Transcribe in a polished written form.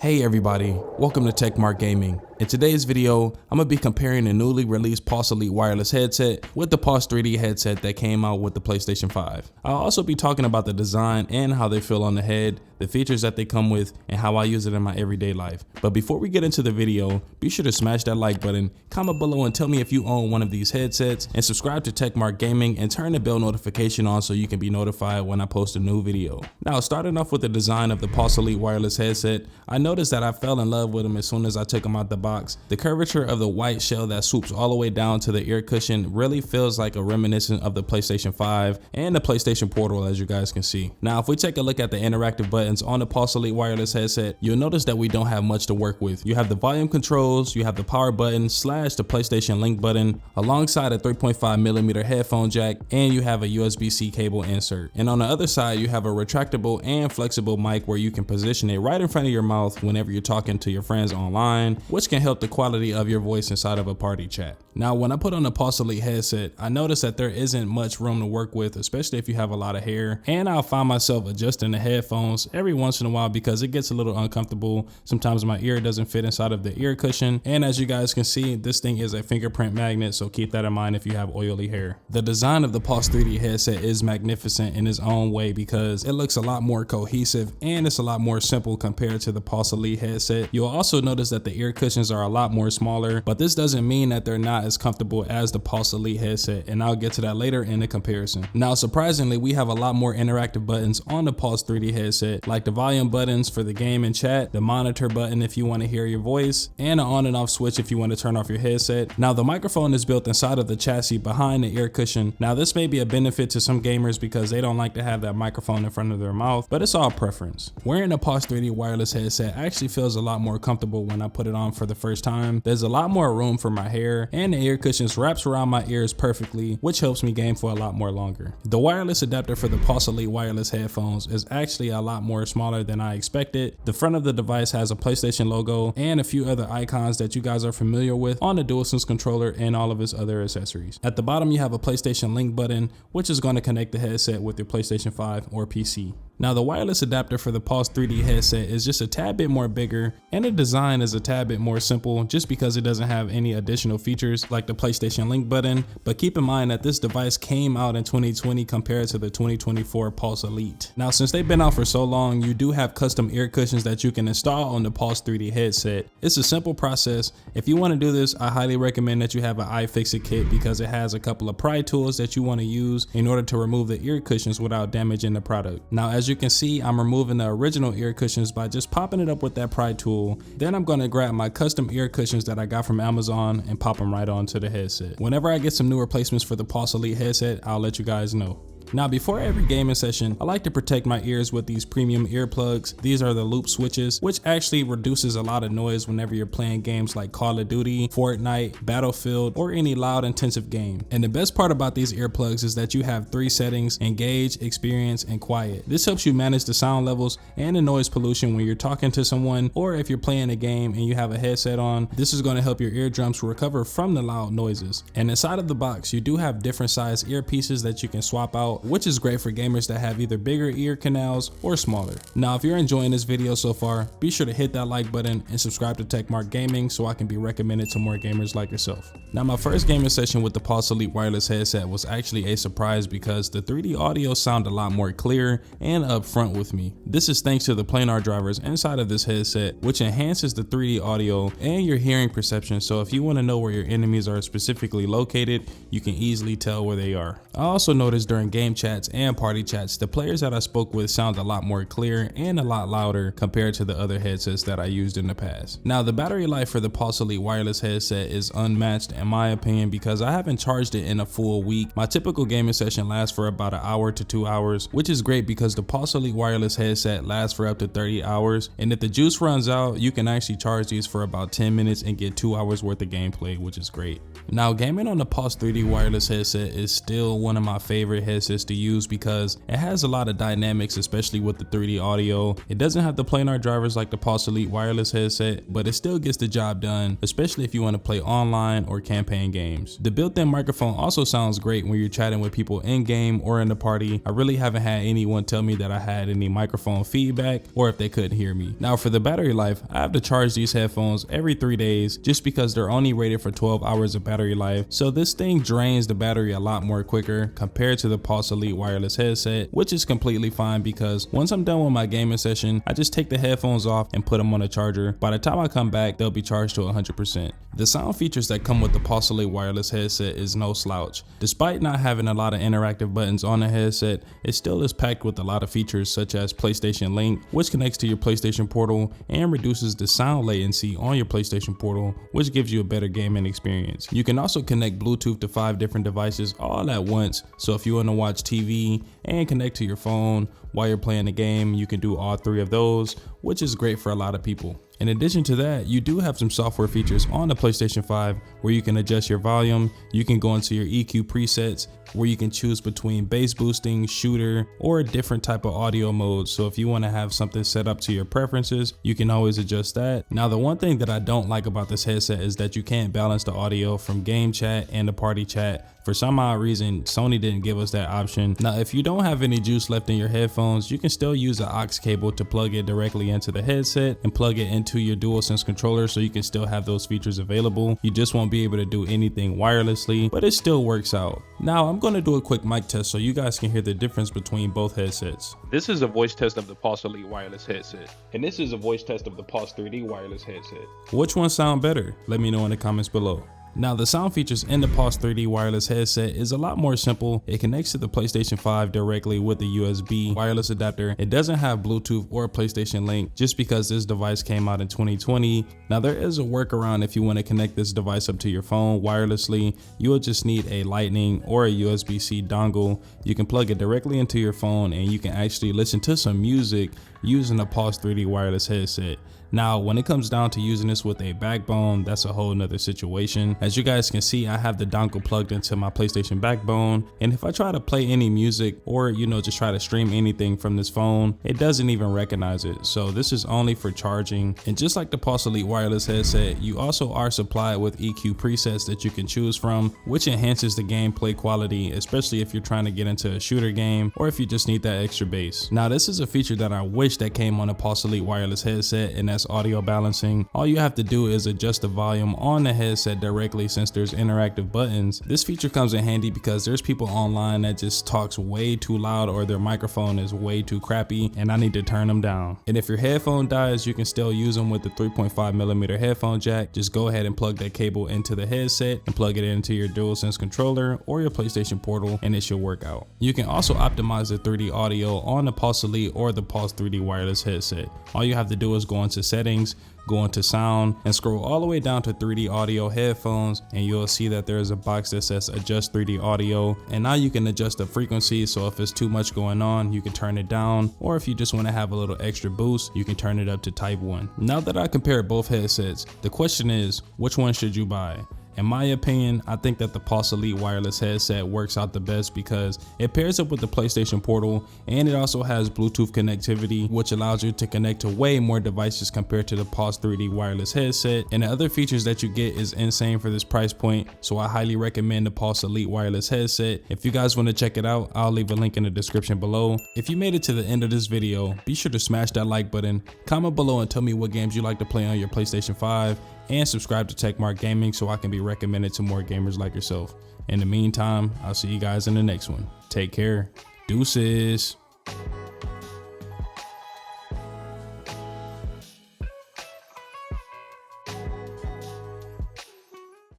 Hey everybody, welcome to TechMark Gaming. In today's video, I'm going to be comparing the newly released Pulse Elite wireless headset with the Pulse 3D headset that came out with the PlayStation 5. I'll also be talking about the design and how they feel on the head, the features that they come with, and how I use it in my everyday life. But before we get into the video, be sure to smash that like button, comment below and tell me if you own one of these headsets, and subscribe to TechMark Gaming and turn the bell notification on so you can be notified when I post a new video. Now, starting off with the design of the Pulse Elite wireless headset, I noticed that I fell in love with them as soon as I took them out the box. The curvature of the white shell that swoops all the way down to the ear cushion really feels like a reminiscent of the PlayStation 5 and the PlayStation Portal, as you guys can see. Now, if we take a look at the interactive buttons on the Pulse Elite wireless headset, you'll notice that we don't have much to work with. You have the volume controls, you have the power button / the PlayStation Link button, alongside a 3.5mm headphone jack, and you have a USB-C cable insert. And on the other side, you have a retractable and flexible mic where you can position it right in front of your mouth whenever you're talking to your friends online, which can help the quality of your voice inside of a party chat. Now, when I put on the Pulse Elite headset, I noticed that there isn't much room to work with, especially if you have a lot of hair, and I'll find myself adjusting the headphones every once in a while because it gets a little uncomfortable. Sometimes my ear doesn't fit inside of the ear cushion, and as you guys can see, this thing is a fingerprint magnet, so keep that in mind if you have oily hair. The design of the Pulse 3D headset is magnificent in its own way because it looks a lot more cohesive and it's a lot more simple compared to the Pulse Elite headset. You'll also notice that the ear cushions are a lot more smaller, but this doesn't mean that they're not as comfortable as the Pulse Elite headset, and I'll get to that later in the comparison. Now, surprisingly, we have a lot more interactive buttons on the Pulse 3D headset, like the volume buttons for the game and chat, the monitor button if you want to hear your voice, and an on and off switch if you want to turn off your headset. Now, the microphone is built inside of the chassis behind the ear cushion. Now, this may be a benefit to some gamers because they don't like to have that microphone in front of their mouth, but it's all preference. Wearing a Pulse 3D wireless headset actually feels a lot more comfortable when I put it on for the first time. There's a lot more room for my hair, and the ear cushions wraps around my ears perfectly, which helps me game for a lot more longer. The wireless adapter for the Pulse Elite wireless headphones is actually a lot more smaller than I expected. The front of the device has a PlayStation logo and a few other icons that you guys are familiar with on the DualSense controller and all of its other accessories. At the bottom, you have a PlayStation Link button, which is going to connect the headset with your PlayStation 5 or PC. Now, the wireless adapter for the Pulse 3D headset is just a tad bit more bigger, and the design is a tad bit more simple just because it doesn't have any additional features like the PlayStation Link button. But keep in mind that this device came out in 2020 compared to the 2024 Pulse Elite. Now, since they've been out for so long, you do have custom ear cushions that you can install on the Pulse 3D headset. It's a simple process. If you want to do this, I highly recommend that you have an iFixit kit because it has a couple of pry tools that you want to use in order to remove the ear cushions without damaging the product. Now, as you can see, I'm removing the original ear cushions by just popping it up with that pry tool. Then I'm going to grab my custom ear cushions that I got from Amazon and pop them right onto the headset. Whenever I get some new replacements for the Pulse Elite headset, I'll let you guys know. Now, before every gaming session, I like to protect my ears with these premium earplugs. These are the loop switches, which actually reduces a lot of noise whenever you're playing games like Call of Duty, Fortnite, Battlefield, or any loud intensive game. And the best part about these earplugs is that you have 3 settings: engage, experience, and quiet. This helps you manage the sound levels and the noise pollution when you're talking to someone, or if you're playing a game and you have a headset on. This is going to help your eardrums recover from the loud noises. And inside of the box, you do have different size earpieces that you can swap out, which is great for gamers that have either bigger ear canals or smaller. Now, if you're enjoying this video so far, be sure to hit that like button and subscribe to TechMark Gaming so I can be recommended to more gamers like yourself. Now, my first gaming session with the Pulse Elite wireless headset was actually a surprise because the 3D audio sounded a lot more clear and upfront with me. This is thanks to the planar drivers inside of this headset, which enhances the 3D audio and your hearing perception. So if you want to know where your enemies are specifically located, you can easily tell where they are. I also noticed during game chats and party chats, the players that I spoke with sound a lot more clear and a lot louder compared to the other headsets that I used in the past. Now, the battery life for the Pulse Elite wireless headset is unmatched in my opinion because I haven't charged it in a full week. My typical gaming session lasts for about an hour to 2 hours, which is great because the Pulse Elite wireless headset lasts for up to 30 hours. And if the juice runs out, you can actually charge these for about 10 minutes and get 2 hours worth of gameplay, which is great. Now, gaming on the Pulse 3D wireless headset is still one of my favorite headsets headsets to use because it has a lot of dynamics, especially with the 3D audio. It doesn't have the planar drivers like the Pulse Elite wireless headset, but it still gets the job done, especially if you want to play online or campaign games. The built-in microphone also sounds great when you're chatting with people in-game or in the party. I really haven't had anyone tell me that I had any microphone feedback or if they couldn't hear me. Now for the battery life, I have to charge these headphones every 3 days just because they're only rated for 12 hours of battery life. So this thing drains the battery a lot more quicker compared to the Pulse Elite wireless headset, which is completely fine because once I'm done with my gaming session, I just take the headphones off and put them on a charger. By the time I come back, they'll be charged to 100%. The sound features that come with the Pulse Elite wireless headset is no slouch. Despite not having a lot of interactive buttons on the headset, it still is packed with a lot of features such as PlayStation Link, which connects to your PlayStation Portal and reduces the sound latency on your PlayStation Portal, which gives you a better gaming experience. You can also connect Bluetooth to 5 different devices all at once, so if you want to watch TV and connect to your phone while you're playing the game, you can do all 3 of those, which is great for a lot of people. In addition to that, you do have some software features on the PlayStation 5 where you can adjust your volume, you can go into your EQ presets where you can choose between bass boosting, shooter, or a different type of audio mode. So if you want to have something set up to your preferences, you can always adjust that. Now the one thing that I don't like about this headset is that you can't balance the audio from game chat and the party chat. For some odd reason, Sony didn't give us that option. Now, if you don't have any juice left in your headphones, you can still use an aux cable to plug it directly into the headset and plug it into your DualSense controller so you can still have those features available. You just won't be able to do anything wirelessly, but it still works out. Now, I'm going to do a quick mic test so you guys can hear the difference between both headsets. This is a voice test of the Pulse Elite wireless headset, and this is a voice test of the Pulse 3D wireless headset. Which one sound better? Let me know in the comments below. Now the sound features in the Pulse 3D wireless headset is a lot more simple. It connects to the PlayStation 5 directly with the USB wireless adapter. It doesn't have Bluetooth or PlayStation Link just because this device came out in 2020. Now there is a workaround if you want to connect this device up to your phone wirelessly. You will just need a Lightning or a USB-C dongle. You can plug it directly into your phone and you can actually listen to some music using a Pulse 3D wireless headset. Now, when it comes down to using this with a backbone, that's a whole nother situation. As you guys can see, I have the dongle plugged into my PlayStation backbone, and if I try to play any music or, just try to stream anything from this phone, it doesn't even recognize it. So this is only for charging. And just like the Pulse Elite wireless headset, you also are supplied with EQ presets that you can choose from, which enhances the gameplay quality, especially if you're trying to get into a shooter game or if you just need that extra bass. Now, this is a feature that I wish that came on a Pulse Elite wireless headset, and that's audio balancing. All you have to do is adjust the volume on the headset directly since there's interactive buttons. This feature comes in handy because there's people online that just talks way too loud or their microphone is way too crappy and I need to turn them down. And if your headphone dies, you can still use them with the 3.5mm headphone jack. Just go ahead and plug that cable into the headset and plug it into your DualSense controller or your PlayStation Portal and it should work out. You can also optimize the 3D audio on the Pulse Elite or the Pulse 3D wireless headset. All you have to do is go into settings, go into sound and scroll all the way down to 3D audio headphones and you'll see that there is a box that says adjust 3D audio, and now you can adjust the frequency. So if it's too much going on, you can turn it down, or if you just want to have a little extra boost, you can turn it up to type 1. Now that I compared both headsets, the question is, which one should you buy? In my opinion, I think that the Pulse Elite wireless headset works out the best because it pairs up with the PlayStation Portal and it also has Bluetooth connectivity, which allows you to connect to way more devices compared to the Pulse 3D wireless headset. And the other features that you get is insane for this price point, so I highly recommend the Pulse Elite wireless headset. If you guys want to check it out, I'll leave a link in the description below. If you made it to the end of this video, be sure to smash that like button, comment below and tell me what games you like to play on your PlayStation 5, and subscribe to Techmark Gaming so I can be recommended to more gamers like yourself. In the meantime, I'll see you guys in the next one. Take care. Deuces.